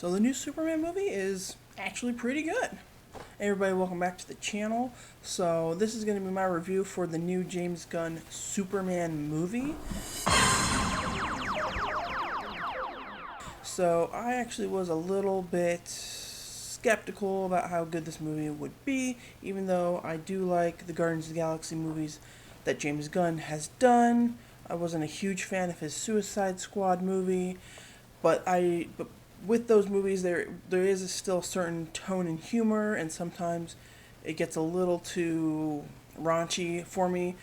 So the new Superman movie is actually pretty good. Hey everybody, welcome back to the channel. So this is going to be my review for the new James Gunn Superman movie. So I actually was a little bit skeptical about how good this movie would be, even though I do like the Guardians of the Galaxy movies that James Gunn has done. I wasn't a huge fan of his Suicide Squad movie, but with those movies there is still a certain tone and humor, and sometimes it gets a little too raunchy for me.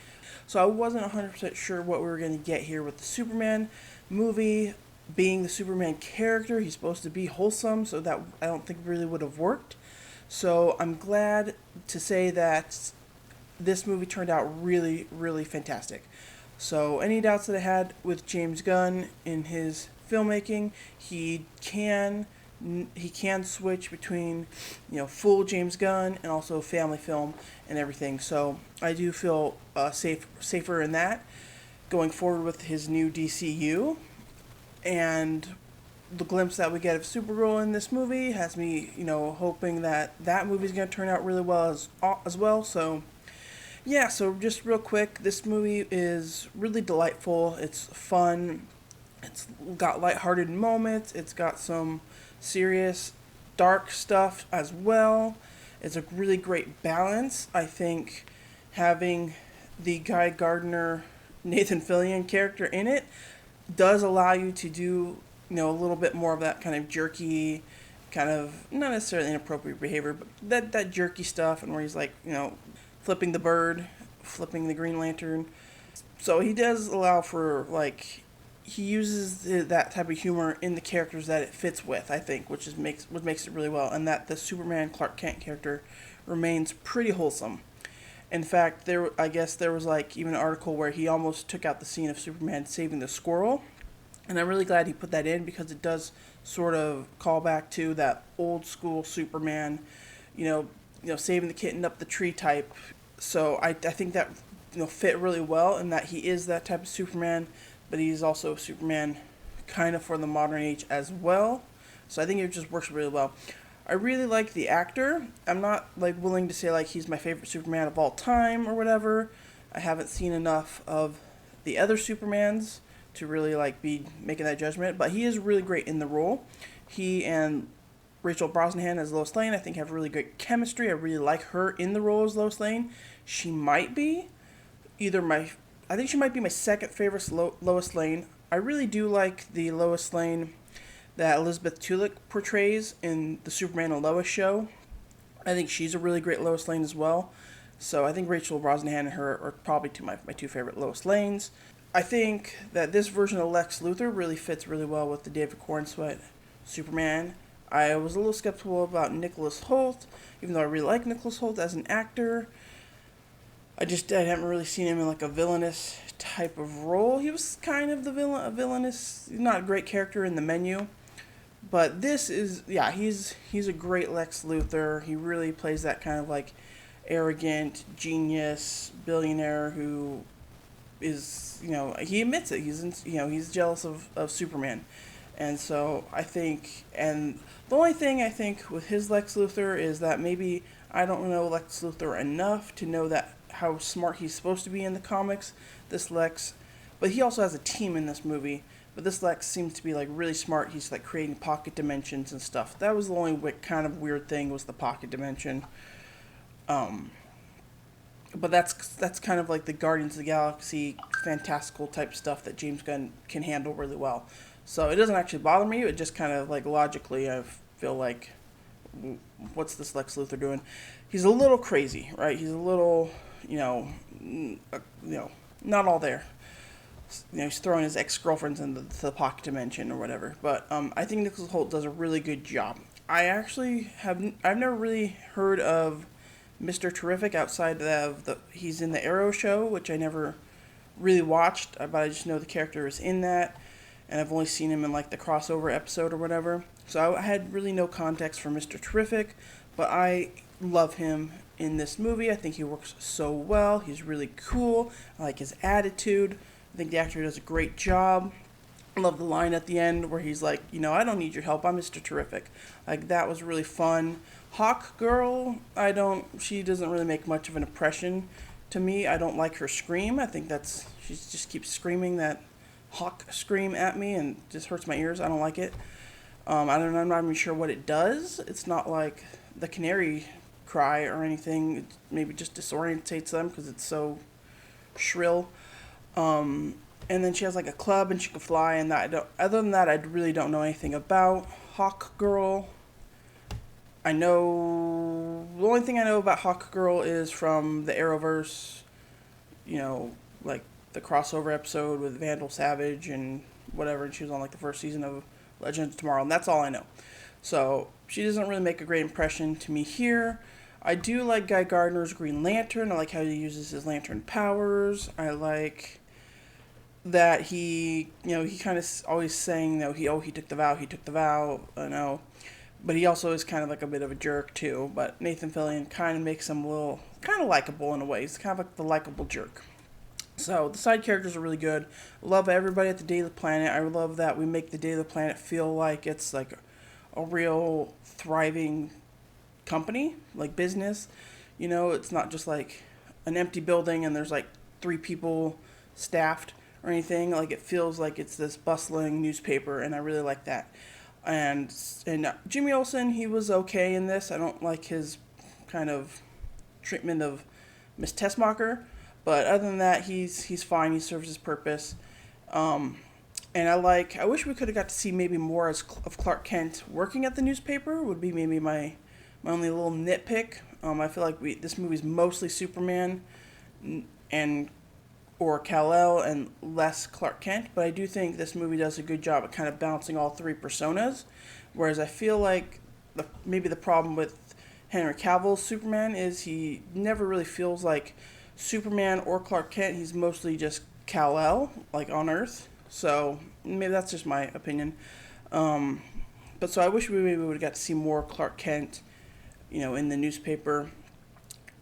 So I wasn't 100% sure what we were going to get here with the Superman movie. Being the Superman character, he's supposed to be wholesome, so that I don't think really would have worked. So I'm glad to say that this movie turned out really, really fantastic. So any doubts that I had with James Gunn in his filmmaking, he can switch between, full James Gunn and also family film and everything. So I do feel safer in that going forward with his new DCU. And the glimpse that we get of Supergirl in this movie has me, hoping that movie's going to turn out really well as well. So yeah, so just real quick, this movie is really delightful. It's fun. It's got lighthearted moments. It's got some serious, dark stuff as well. It's a really great balance. I think having the Guy Gardner, Nathan Fillion character in it does allow you to do, a little bit more of that kind of jerky, kind of, not necessarily inappropriate behavior, but that jerky stuff, and where he's like, flipping the bird, flipping the Green Lantern. So he does allow for, he uses that type of humor in the characters that it fits with, I think, which makes it really well, and that the Superman Clark Kent character remains pretty wholesome. In fact, I guess there was even an article where he almost took out the scene of Superman saving the squirrel, and I'm really glad he put that in because it does sort of call back to that old school Superman, saving the kitten up the tree type. So I think that fit really well, and that he is that type of Superman, but he's also Superman kind of for the modern age as well. So I think it just works really well. I really like the actor. I'm not willing to say he's my favorite Superman of all time or whatever. I haven't seen enough of the other Supermans to really be making that judgment, but he is really great in the role. He and Rachel Brosnahan as Lois Lane, I think, have really great chemistry. I really like her in the role as Lois Lane. She might be I think she might be my second favorite Lois Lane. I really do like the Lois Lane that Elizabeth Tulloch portrays in the Superman and Lois show. I think she's a really great Lois Lane as well. So I think Rachel Brosnahan and her are probably my two favorite Lois Lanes. I think that this version of Lex Luthor really fits really well with the David Corenswet Superman. I was a little skeptical about Nicholas Hoult, even though I really like Nicholas Hoult as an actor. I haven't really seen him in a villainous type of role. He was kind of a villainous, not a great character in The Menu. But this is, he's a great Lex Luthor. He really plays that kind of arrogant genius billionaire who is, he admits it. He's jealous of Superman. And so I think, and the only thing I think with his Lex Luthor is that maybe I don't know Lex Luthor enough to know that how smart he's supposed to be in the comics, this Lex. But he also has a team in this movie. But this Lex seems to be really smart. He's creating pocket dimensions and stuff. That was the only kind of weird thing, was the pocket dimension. But that's kind of the Guardians of the Galaxy fantastical type stuff that James Gunn can handle really well. So it doesn't actually bother me. It just kind of logically I feel what's this Lex Luthor doing? He's a little crazy, right? He's a little, not all there. He's throwing his ex-girlfriends into the pocket dimension or whatever. But I think Nicholas Hoult does a really good job. I've never really heard of Mr. Terrific outside of he's in the Arrow show, which I never really watched, but I just know the character is in that, and I've only seen him in the crossover episode or whatever. So I had really no context for Mr. Terrific, but I love him in this movie. I think he works so well. He's really cool. I like his attitude. I think the actor does a great job. I love the line at the end where he's like, I don't need your help. I'm Mr. Terrific. Like, that was really fun. Hawk Girl, she doesn't really make much of an impression to me. I don't like her scream. I think she just keeps screaming that hawk scream at me and just hurts my ears. I don't like it. I'm not even sure what it does. It's not like the canary cry or anything. It maybe just disorientates them because it's so shrill. And then she has like a club and she can fly. And other than that, I really don't know anything about Hawk Girl. The only thing I know about Hawk Girl is from the Arrowverse. Like the crossover episode with Vandal Savage and whatever. And she was on like the first season of Legends of Tomorrow, and that's all I know. So she doesn't really make a great impression to me here. I do like Guy Gardner's Green Lantern. I like how he uses his lantern powers. I like that he kind of always saying, he took the vow, but he also is kind of like a bit of a jerk too. But Nathan Fillion kind of makes him a little kind of likable in a way. He's kind of like the likable jerk. So the side characters are really good. Love everybody at the Daily Planet. I love that we make the Daily Planet feel like it's like a real thriving company, like business. It's not just like an empty building and there's like 3 people staffed or anything. Like, it feels like it's this bustling newspaper, and I really like that. And Jimmy Olsen, he was okay in this. I don't like his kind of treatment of Miss Tessmacher. But other than that, he's fine. He serves his purpose. And I wish we could have got to see maybe more of Clark Kent working at the newspaper. Would be maybe my only little nitpick. I feel like this movie's mostly Superman or Kal-El and less Clark Kent. But I do think this movie does a good job at kind of balancing all 3 personas. Whereas I feel like maybe the problem with Henry Cavill's Superman is he never really feels like Superman or Clark Kent. He's mostly just Kal-El, like on Earth. So maybe that's just my opinion. But so I wish we maybe would have got to see more Clark Kent, in the newspaper.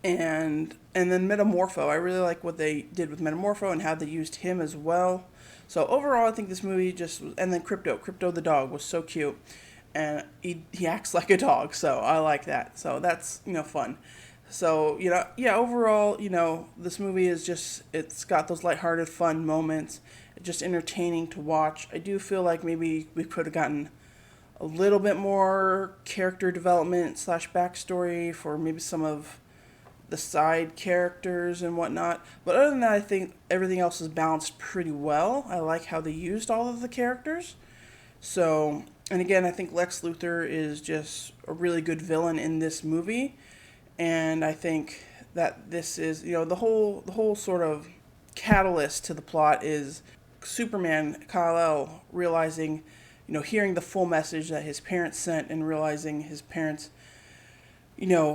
And then Metamorpho. I really like what they did with Metamorpho and how they used him as well. So overall, I think this movie and then Crypto the dog was so cute. And he acts like a dog, so I like that. So that's, fun. So, overall, this movie is it's got those lighthearted, fun moments, just entertaining to watch. I do feel like maybe we could have gotten a little bit more character development / backstory for maybe some of the side characters and whatnot. But other than that, I think everything else is balanced pretty well. I like how they used all of the characters. So, and again, I think Lex Luthor is just a really good villain in this movie. And I think that this is, the whole sort of catalyst to the plot is Superman, Kal-El, realizing, hearing the full message that his parents sent and realizing his parents,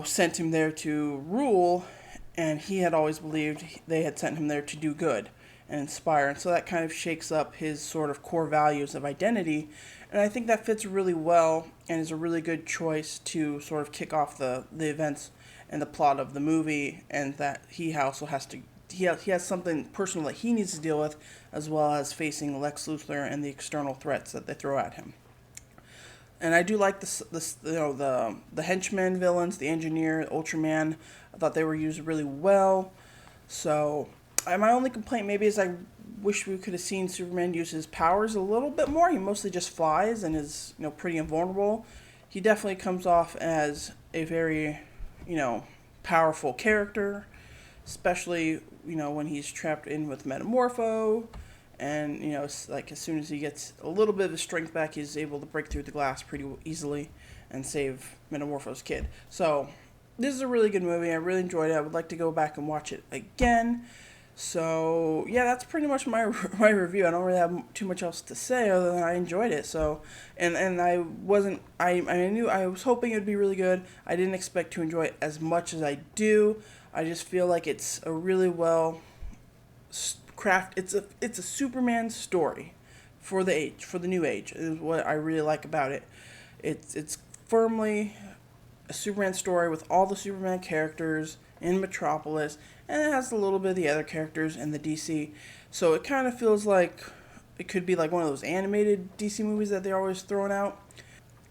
sent him there to rule, and he had always believed they had sent him there to do good and inspire. And so that kind of shakes up his sort of core values of identity. And I think that fits really well and is a really good choice to sort of kick off the events and the plot of the movie, and that he also has to he has something personal that he needs to deal with, as well as facing Lex Luthor and the external threats that they throw at him. And I do like the henchmen villains, the engineer, Ultraman. I thought they were used really well. So my only complaint maybe is I wish we could have seen Superman use his powers a little bit more. He mostly just flies and is pretty invulnerable. He definitely comes off as a very powerful character, especially when he's trapped in with Metamorpho. And, like as soon as he gets a little bit of his strength back, he's able to break through the glass pretty easily and save Metamorpho's kid. So this is a really good movie. I really enjoyed it. I would like to go back and watch it again. So yeah, that's pretty much my review. I don't really have too much else to say other than I enjoyed it. So, and I was hoping it would be really good. I didn't expect to enjoy it as much as I do. I just feel like it's a really well it's a Superman story for the new age is what I really like about it. It's firmly a Superman story with all the Superman characters in Metropolis, and it has a little bit of the other characters in the DC. So it kind of feels like it could be like one of those animated DC movies that they're always throwing out.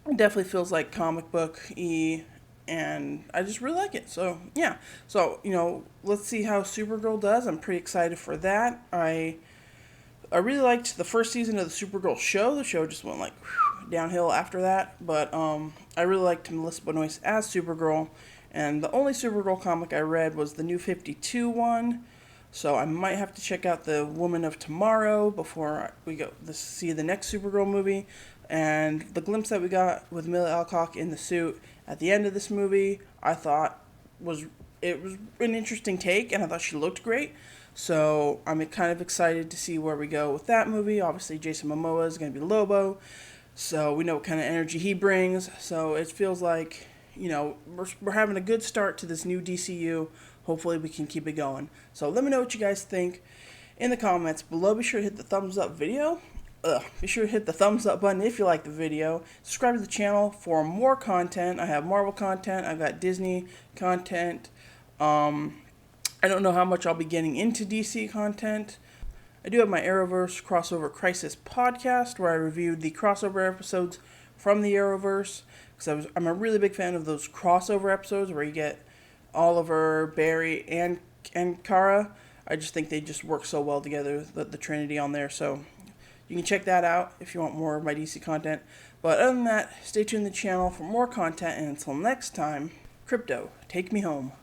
It definitely feels like comic book-y, and I just really like it. So, yeah. So, let's see how Supergirl does. I'm pretty excited for that. I really liked the first season of the Supergirl show. The show just went like downhill after that, but I really liked Melissa Benoist as Supergirl, and the only Supergirl comic I read was the New 52 one. So I might have to check out the Woman of Tomorrow before we go to see the next Supergirl movie. And the glimpse that we got with Amelia Alcock in the suit at the end of this movie, I thought was an interesting take, and I thought she looked great. So I'm kind of excited to see where we go with that movie. Obviously, Jason Momoa is going to be Lobo, so we know what kind of energy he brings. So it feels like, we're having a good start to this new DCU. Hopefully we can keep it going. So let me know what you guys think in the comments below. Be sure to hit the thumbs up Be sure to hit the thumbs up button if you like the video. Subscribe to the channel for more content. I have Marvel content. I've got Disney content. I don't know how much I'll be getting into DC content. I do have my Arrowverse Crossover Crisis podcast where I reviewed the crossover episodes from the Arrowverse, because I'm a really big fan of those crossover episodes where you get Oliver, Barry, and Kara. I just think they just work so well together, the Trinity on there. So you can check that out if you want more of my DC content. But other than that, stay tuned to the channel for more content. And until next time, Crypto, take me home.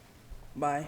Bye.